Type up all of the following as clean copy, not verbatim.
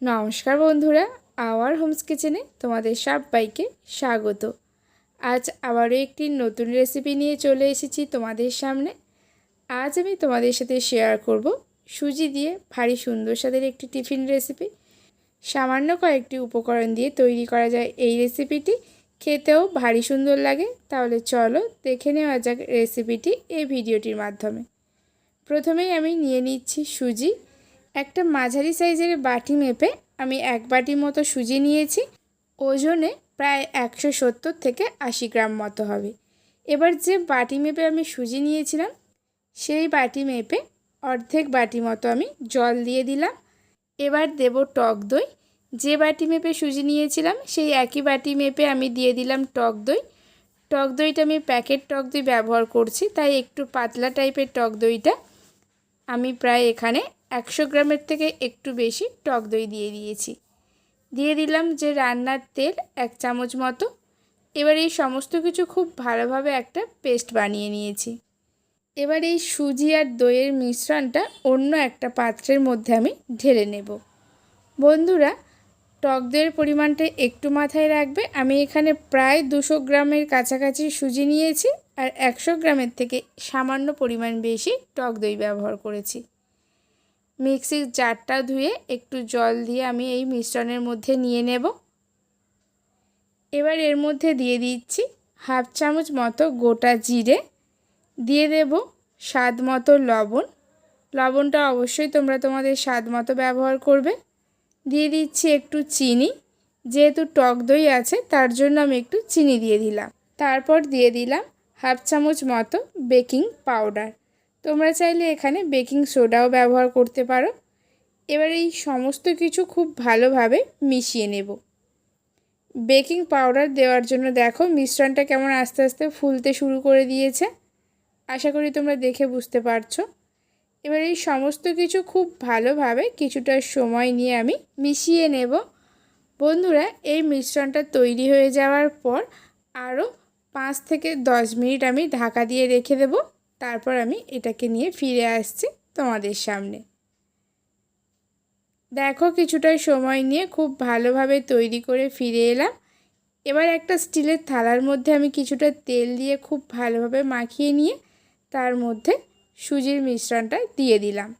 নমস্কার বন্ধুরা, hour Holmes কিচেনে তোমাদের সবাইকে স্বাগত। আজ আবারও একটি নতুন রেসিপি নিয়ে চলে এসেছি তোমাদের সামনে। আজ আমি তোমাদের সাথে শেয়ার করব সুজি দিয়ে ভারী সুন্দর স্বাদের একটি টিফিন রেসিপি। সামান্য কয়েকটি উপকরণ দিয়ে তৈরি করা যায় এই রেসিপিটি, খেতেও ভারী সুন্দর লাগে। তাহলে চলো দেখে নেওয়া যাক রেসিপিটি এই ভিডিওটির মাধ্যমে। প্রথমেই আমি নিয়ে নিচ্ছি সুজি। একটা মাঝারি সাইজের বাটি মেপে আমি 1 বাটি মতো সুজি নিয়েছি। ওজনে প্রায় 170 থেকে 80 গ্রাম মতো হবে। এবার যে বাটি মেপে আমি সুজি নিয়েছিলাম সেই বাটি মেপে অর্ধেক বাটি মতো আমি জল দিয়ে দিলাম। এবার দেব টক দই। যে বাটি মেপে সুজি নিয়েছিলাম সেই একই বাটি মেপে আমি দিয়ে দিলাম টক দই। টক দইটা আমি প্যাকেট টক দই ব্যবহার করছি, তাই একটু পাতলা টাইপের টক দইটা আমি প্রায় এখানে 100 গ্রামের থেকে একটু বেশি টক দই দিয়ে দিয়েছি। দিয়ে দিলাম যে রান্নার তেল 1 চামচ মতো। এবার এই সমস্ত কিছু খুব ভালোভাবে একটা পেস্ট বানিয়ে নিয়েছি। এবার এই সুজি আর দইয়ের মিশ্রণটা অন্য একটা পাত্রের মধ্যে আমি ঢেলে নেব। বন্ধুরা, টক দইয়ের পরিমাণটা একটু মাথায় রাখবে। আমি এখানে প্রায় 200 গ্রামের কাছাকাছি সুজি নিয়েছি আর 100 গ্রামের থেকে সামান্য পরিমাণ বেশি টক দই ব্যবহার করেছি। মিক্সির জারটা ধুয়ে একটু জল দিয়ে আমি এই মিশ্রণের মধ্যে নিয়ে নেব। এবার এর মধ্যে দিয়ে দিচ্ছি 1/2 চামচ মতো গোটা জিরে, দিয়ে দেব স্বাদ মতো লবণ। লবণটা অবশ্যই তোমরা তোমাদের স্বাদ মতো ব্যবহার করবে। দিয়ে দিচ্ছি একটু চিনি, যেহেতু টক দই আছে তার জন্য আমি একটু চিনি দিয়ে দিলাম। তারপর দিয়ে দিলাম 1/2 চামচ মতো বেকিং পাউডার। তোমরা চাইলে এখানে বেকিং সোডাও ব্যবহার করতে পারো। এবার এই সমস্ত কিছু খুব ভালোভাবে মিশিয়ে নেব। বেকিং পাউডার দেওয়ার জন্য দেখো মিশ্রণটা কেমন আস্তে আস্তে ফুলতে শুরু করে দিয়েছে। আশা করি তোমরা দেখে বুঝতে পারছো। এবার এই সমস্ত কিছু খুব ভালোভাবে কিছুটা সময় নিয়ে আমি মিশিয়ে নেব। বন্ধুরা, এই মিশ্রণটা তৈরি হয়ে যাওয়ার পর আরও 5 থেকে 10 মিনিট আমি ঢাকা দিয়ে রেখে দেব। তারপর আমি এটাকে নিয়ে ফিরে আসছি তোমাদের সামনে। দেখো কিছুটা সময় নিয়ে খুব ভালোভাবে তৈরি করে ফিরে এলাম। এবার একটা স্টিলের থালার মধ্যে আমি কিছুটা তেল দিয়ে খুব ভালোভাবে মাখিয়ে নিয়ে তার মধ্যে সুজির মিশ্রণটা দিয়ে দিলাম।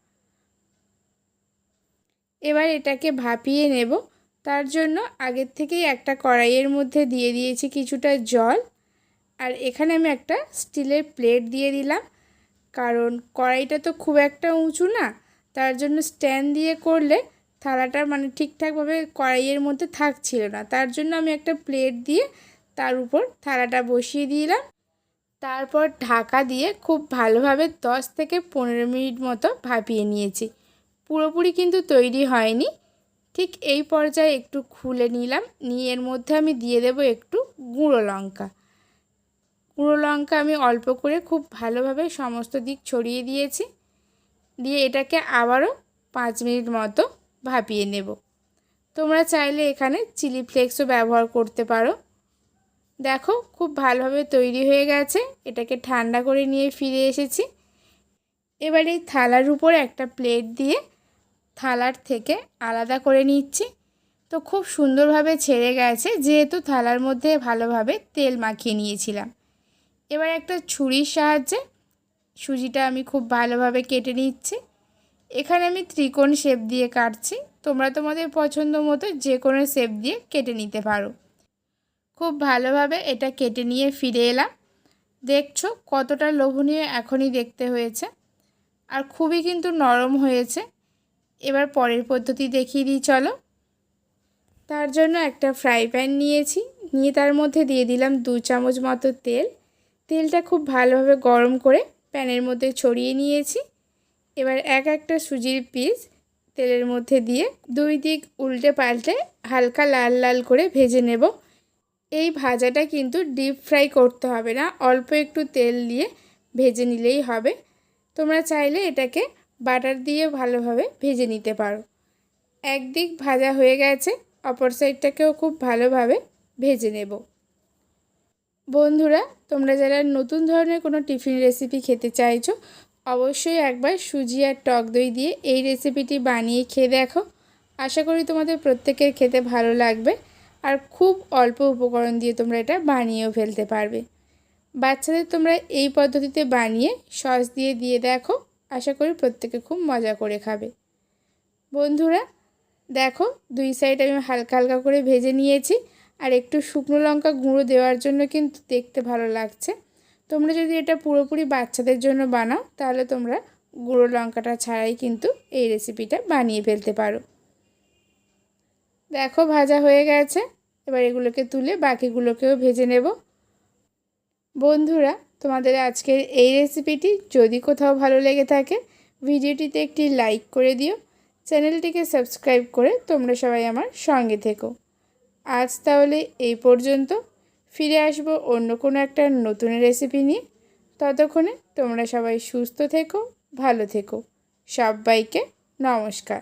এবার এটাকে ভাপিয়ে নেব। তার জন্য আগের থেকেই একটা কড়াইয়ের মধ্যে দিয়ে দিয়েছি কিছুটা জল। আর এখানে আমি একটা স্টিলের প্লেট দিয়ে দিলাম, কারণ কড়াইটা তো খুব একটা উঁচু না, তার জন্য স্ট্যান্ড দিয়ে করলে থালাটা ঠিকঠাকভাবে কড়াইয়ের মধ্যে থাকছিল না। তার জন্য আমি একটা প্লেট দিয়ে তার উপর থালাটা বসিয়ে দিলাম। তারপর ঢাকা দিয়ে খুব ভালোভাবে 10 থেকে 15 মিনিট মতো ভাপিয়ে নিয়েছি। পুরোপুরি কিন্তু তৈরি হয়নি। ঠিক এই পর্যায়ে একটু খুলে নিলাম, নিয়ে এর মধ্যে আমি দিয়ে দেব একটু গুঁড়ো লঙ্কা। গুঁড়ো লঙ্কা আমি অল্প করে খুব ভালোভাবে সমস্ত দিক ছড়িয়ে দিয়েছি। দিয়ে এটাকে আবারও 5 মিনিট মতো ভাপিয়ে নেব। তোমরা চাইলে এখানে চিলি ফ্লেক্সও ব্যবহার করতে পারো। দেখো খুব ভালোভাবে তৈরি হয়ে গেছে। এটাকে ঠান্ডা করে নিয়ে ফিরে এসেছি। এবার এই থালার উপর একটা প্লেট দিয়ে থালার থেকে আলাদা করে নিচ্ছি। তো খুব সুন্দরভাবে ছেড়ে গেছে, যেহেতু থালার মধ্যে ভালোভাবে তেল মাখিয়ে নিয়েছিলাম। এবার একটা ছুরির সাহায্যে সুজিটা আমি খুব ভালোভাবে কেটে নিচ্ছি। এখানে আমি ত্রিকোণ শেপ দিয়ে কাটছি। তোমরা তোমাদের পছন্দ মতো যে কোনো শেপ দিয়ে কেটে নিতে পারো। খুব ভালোভাবে এটা কেটে নিয়ে ফিরে এলাম। দেখছো কতটা লোভনীয় এখনই দেখতে হয়েছে, আর খুবই কিন্তু নরম হয়েছে। এবার পরের পদ্ধতি দেখিয়ে দিই চলো। তার জন্য একটা ফ্রাই প্যান নিয়েছি, নিয়ে তার মধ্যে দিয়ে দিলাম 2 চামচ মতো তেল। তেলটা খুব ভালোভাবে গরম করে প্যানের মধ্যে ছড়িয়ে নিয়েছি। এবার একটা সুজির পিস তেলের মধ্যে দিয়ে 2 দিক উল্টে পাল্টে হালকা লাল লাল করে ভেজে নেব। এই ভাজাটা কিন্তু ডিপ ফ্রাই করতে হবে না, অল্প একটু তেল দিয়ে ভেজে নিলেই হবে। তোমরা চাইলে এটাকে বাটার দিয়ে ভালোভাবে ভেজে নিতে পারো। একদিক ভাজা হয়ে গেছে, অপর সাইডটাকেও খুব ভালোভাবে ভেজে নেব। বন্ধুরা, তোমরা যারা নতুন ধরনের কোনো টিফিন রেসিপি খেতে চাইছো, অবশ্যই একবার সুজি আর টক দই দিয়ে এই রেসিপিটি বানিয়ে খেয়ে দেখো। আশা করি তোমাদের প্রত্যেকের খেতে ভালো লাগবে আর খুব অল্প উপকরণ দিয়ে তোমরা এটা বানিয়েও ফেলতে পারবে। বাচ্চাদের তোমরা এই পদ্ধতিতে বানিয়ে সস দিয়ে দিয়ে দেখো, আশা করি প্রত্যেকে খুব মজা করে খাবে। বন্ধুরা দেখো, দুই সাইড আমি হালকা হালকা করে ভেজে নিয়েছি আর একটু শুকনো লঙ্কা গুঁড়ো দেওয়ার জন্য কিন্তু দেখতে ভালো লাগছে। তোমরা যদি এটা পুরোপুরি বাচ্চাদের জন্য বানাও তাহলে তোমরা গুঁড়ো লঙ্কাটা ছাড়াই কিন্তু এই রেসিপিটা বানিয়ে ফেলতে পারো। দেখো ভাজা হয়ে গেছে, এবার এগুলোকে তুলে বাকিগুলোকেও ভেজে নেব। বন্ধুরা তোমাদের আজকের এই রেসিপিটি যদি কোথাও ভালো লেগে থাকে ভিডিওটিতে একটি লাইক করে দিও, চ্যানেলটিকে সাবস্ক্রাইব করে তোমরা সবাই আমার সঙ্গে থেকো। আজ তাহলে এই পর্যন্ত, ফিরে আসবো অন্য কোনো একটা নতুন রেসিপি নিয়ে। ততক্ষণে তোমরা সবাই সুস্থ থেকো, ভালো থেকো। সবাইকে নমস্কার।